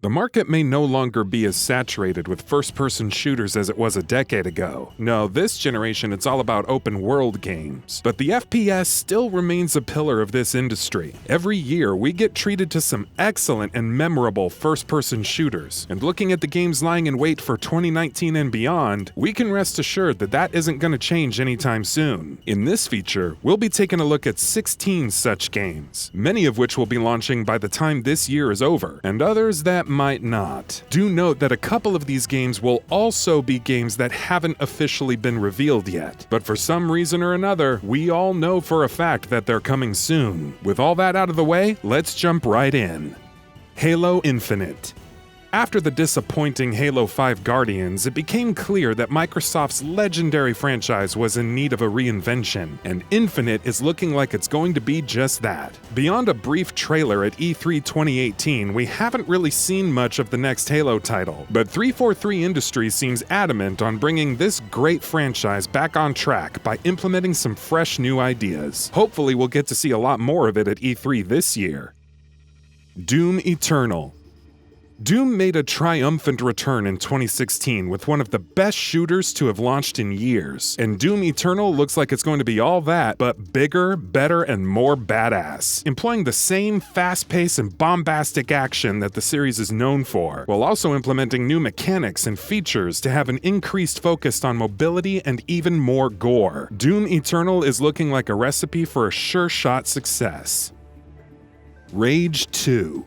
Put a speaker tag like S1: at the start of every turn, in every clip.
S1: The market may no longer be as saturated with first-person shooters as it was a decade ago. No, this generation it's all about open-world games. But the FPS still remains a pillar of this industry. Every year, we get treated to some excellent and memorable first-person shooters. And looking at the games lying in wait for 2019 and beyond, we can rest assured that that isn't going to change anytime soon. In this feature, we'll be taking a look at 16 such games, many of which will be launching by the time this year is over, and others that might not. Do note that a couple of these games will also be games that haven't officially been revealed yet, but for some reason or another, we all know for a fact that they're coming soon. With all that out of the way, let's jump right in. Halo Infinite. After the disappointing Halo 5 Guardians, it became clear that Microsoft's legendary franchise was in need of a reinvention, and Infinite is looking like it's going to be just that. Beyond a brief trailer at E3 2018, we haven't really seen much of the next Halo title, but 343 Industries seems adamant on bringing this great franchise back on track by implementing some fresh new ideas. Hopefully we'll get to see a lot more of it at E3 this year. Doom Eternal. Doom made a triumphant return in 2016 with one of the best shooters to have launched in years, and Doom Eternal looks like it's going to be all that, but bigger, better, and more badass, employing the same fast-paced and bombastic action that the series is known for, while also implementing new mechanics and features to have an increased focus on mobility and even more gore. Doom Eternal is looking like a recipe for a sure-shot success. Rage 2.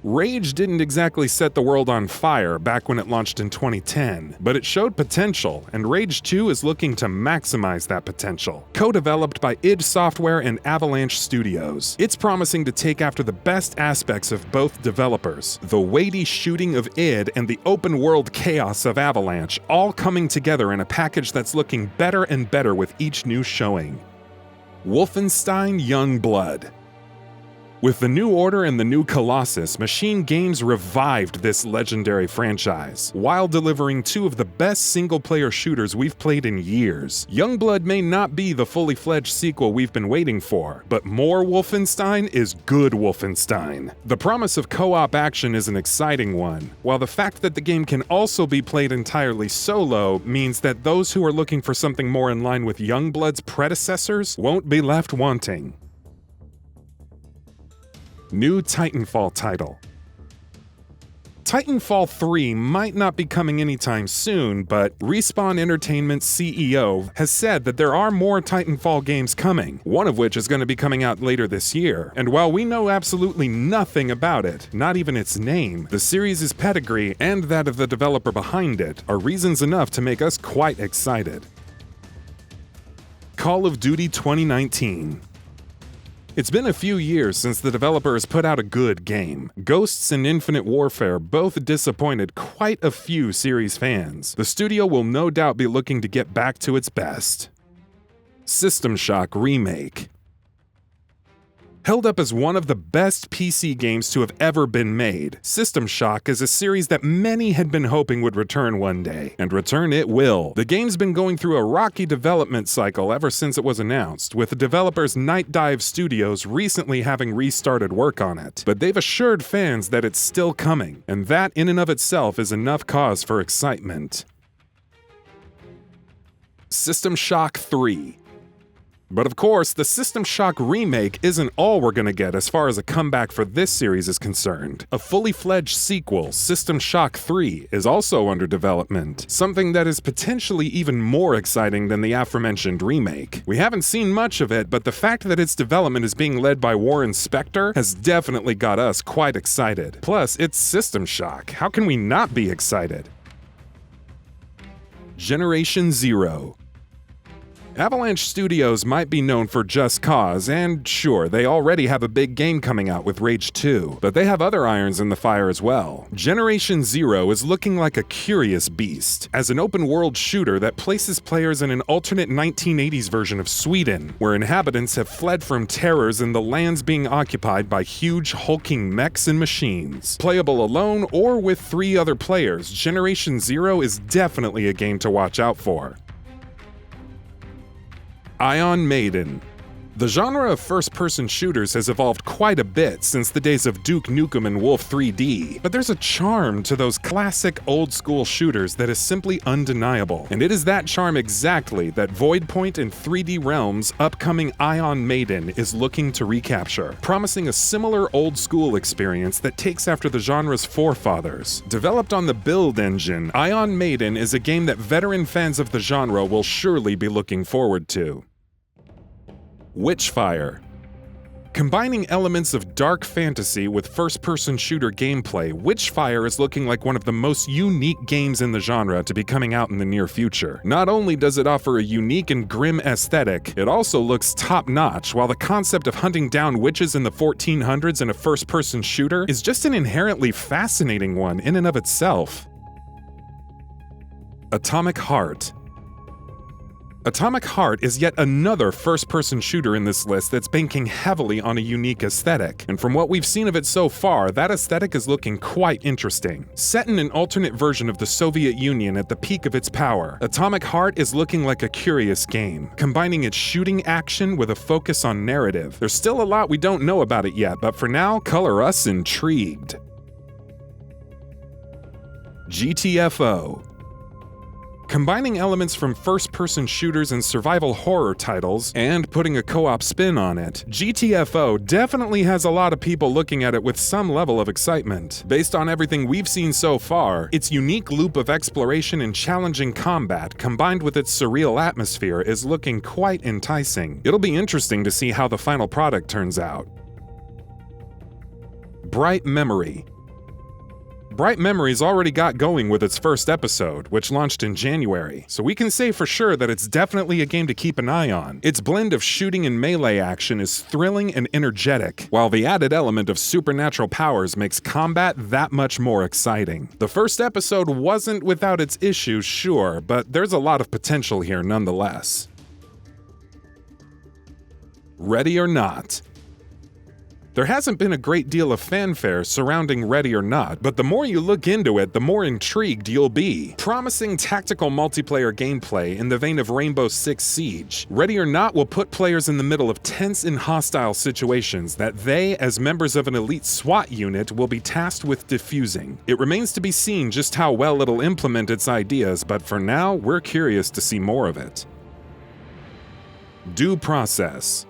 S1: Rage didn't exactly set the world on fire back when it launched in 2010, but it showed potential, and Rage 2 is looking to maximize that potential. Co-developed by id Software and Avalanche Studios, it's promising to take after the best aspects of both developers, the weighty shooting of id and the open-world chaos of Avalanche, all coming together in a package that's looking better and better with each new showing. WOLFENSTEIN YOUNGBLOOD. With the New Order and the new Colossus, Machine Games revived this legendary franchise, while delivering two of the best single-player shooters we've played in years. Youngblood may not be the fully fledged sequel we've been waiting for, but more Wolfenstein is good Wolfenstein. The promise of co-op action is an exciting one, while the fact that the game can also be played entirely solo means that those who are looking for something more in line with Youngblood's predecessors won't be left wanting. New Titanfall title. Titanfall 3 might not be coming anytime soon, but Respawn Entertainment's CEO has said that there are more Titanfall games coming, one of which is going to be coming out later this year. And while we know absolutely nothing about it, not even its name, the series' pedigree and that of the developer behind it are reasons enough to make us quite excited. Call of Duty 2019. It's been a few years since the developer has put out a good game. Ghosts and Infinite Warfare both disappointed quite a few series fans. The studio will no doubt be looking to get back to its best. System Shock Remake. Held up as one of the best PC games to have ever been made, System Shock is a series that many had been hoping would return one day, and return it will. The game's been going through a rocky development cycle ever since it was announced, with the developers Night Dive Studios recently having restarted work on it. But they've assured fans that it's still coming, and that in and of itself is enough cause for excitement. System Shock 3. But of course, the System Shock remake isn't all we're gonna get as far as a comeback for this series is concerned. A fully fledged sequel, System Shock 3, is also under development, something that is potentially even more exciting than the aforementioned remake. We haven't seen much of it, but the fact that its development is being led by Warren Spector has definitely got us quite excited. Plus, it's System Shock. How can we not be excited? Generation Zero. Avalanche Studios might be known for Just Cause, and sure, they already have a big game coming out with Rage 2, but they have other irons in the fire as well. Generation Zero is looking like a curious beast, as an open-world shooter that places players in an alternate 1980s version of Sweden, where inhabitants have fled from terrors in the lands being occupied by huge hulking mechs and machines. Playable alone or with 3 other players, Generation Zero is definitely a game to watch out for. Ion Maiden. The genre of first-person shooters has evolved quite a bit since the days of Duke Nukem and Wolf 3D, but there's a charm to those classic old-school shooters that is simply undeniable, and it is that charm exactly that Voidpoint and 3D Realms' upcoming Ion Maiden is looking to recapture, promising a similar old-school experience that takes after the genre's forefathers. Developed on the Build engine, Ion Maiden is a game that veteran fans of the genre will surely be looking forward to. WITCHFIRE. Combining elements of dark fantasy with first-person shooter gameplay, WITCHFIRE is looking like one of the most unique games in the genre to be coming out in the near future. Not only does it offer a unique and grim aesthetic, it also looks top-notch, while the concept of hunting down witches in the 1400s in a first-person shooter is just an inherently fascinating one in and of itself. Atomic Heart. Atomic Heart is yet another first-person shooter in this list that's banking heavily on a unique aesthetic, and from what we've seen of it so far, that aesthetic is looking quite interesting. Set in an alternate version of the Soviet Union at the peak of its power, Atomic Heart is looking like a curious game, combining its shooting action with a focus on narrative. There's still a lot we don't know about it yet, but for now, color us intrigued. GTFO. Combining elements from first-person shooters and survival horror titles, and putting a co-op spin on it, GTFO definitely has a lot of people looking at it with some level of excitement. Based on everything we've seen so far, its unique loop of exploration and challenging combat, combined with its surreal atmosphere, is looking quite enticing. It'll be interesting to see how the final product turns out. Bright Memory. Bright Memory's already got going with its first episode, which launched in January, so we can say for sure that it's definitely a game to keep an eye on. Its blend of shooting and melee action is thrilling and energetic, while the added element of supernatural powers makes combat that much more exciting. The first episode wasn't without its issues, sure, but there's a lot of potential here nonetheless. Ready or Not. There hasn't been a great deal of fanfare surrounding Ready or Not, but the more you look into it, the more intrigued you'll be. Promising tactical multiplayer gameplay in the vein of Rainbow Six Siege, Ready or Not will put players in the middle of tense and hostile situations that they, as members of an elite SWAT unit, will be tasked with defusing. It remains to be seen just how well it'll implement its ideas, but for now, we're curious to see more of it. Due Process.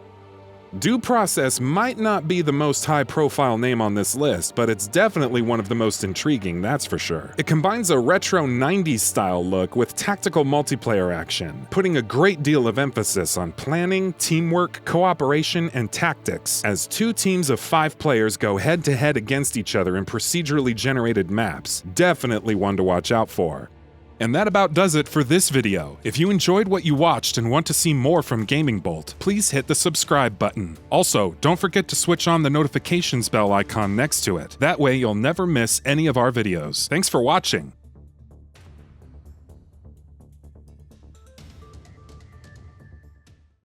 S1: Due Process might not be the most high-profile name on this list, but it's definitely one of the most intriguing, that's for sure. It combines a retro 90s style look with tactical multiplayer action, putting a great deal of emphasis on planning, teamwork, cooperation, and tactics, as 2 teams of 5 players go head-to-head against each other in procedurally generated maps. Definitely one to watch out for. And that about does it for this video. If you enjoyed what you watched and want to see more from GamingBolt, please hit the subscribe button. Also, don't forget to switch on the notifications bell icon next to it. That way you'll never miss any of our videos. Thanks for watching.